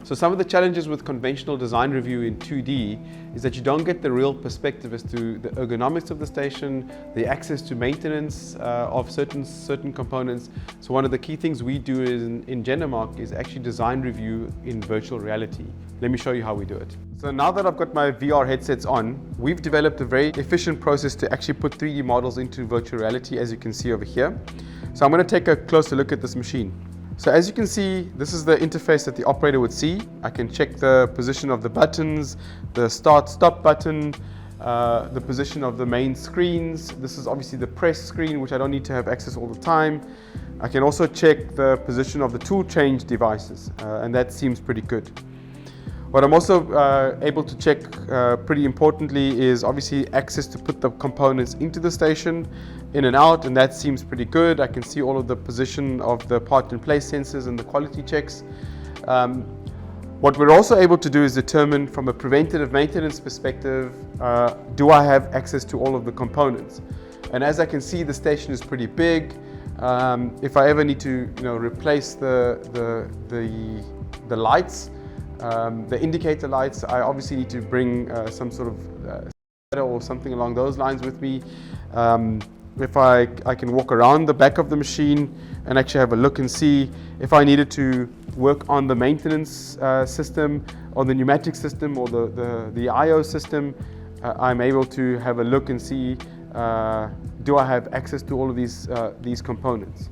So some of the challenges with conventional design review in 2D is that you don't get the real perspective as to the ergonomics of the station, the access to maintenance of certain components. So one of the key things we do in Jendamark is actually design review in virtual reality. Let me show you how we do it. So now that I've got my VR headsets on, we've developed a very efficient process to actually put 3D models into virtual reality, as you can see over here. So I'm going to take a closer look at this machine. So as you can see, this is the interface that the operator would see. I can check the position of the buttons, the start-stop button, the position of the main screens. This is obviously the press screen, which I don't need to have access all the time. I can also check the position of the tool change devices, and that seems pretty good. What I'm also able to check pretty importantly is obviously access to put the components into the station, in and out, and that seems pretty good. I can see all of the position of the part and place sensors and the quality checks. What we're also able to do is determine from a preventative maintenance perspective, do I have access to all of the components? And as I can see, the station is pretty big. If I ever need to replace the lights, the indicator lights, I obviously need to bring some sort of or something along those lines with me. If I can walk around the back of the machine and actually have a look and see if I needed to work on the maintenance system or the pneumatic system or the I/O system, I'm able to have a look and see do I have access to all of these components.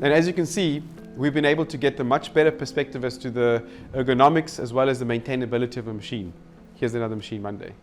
And as you can see, we've been able to get a much better perspective as to the ergonomics as well as the maintainability of a machine. Here's another machine Monday.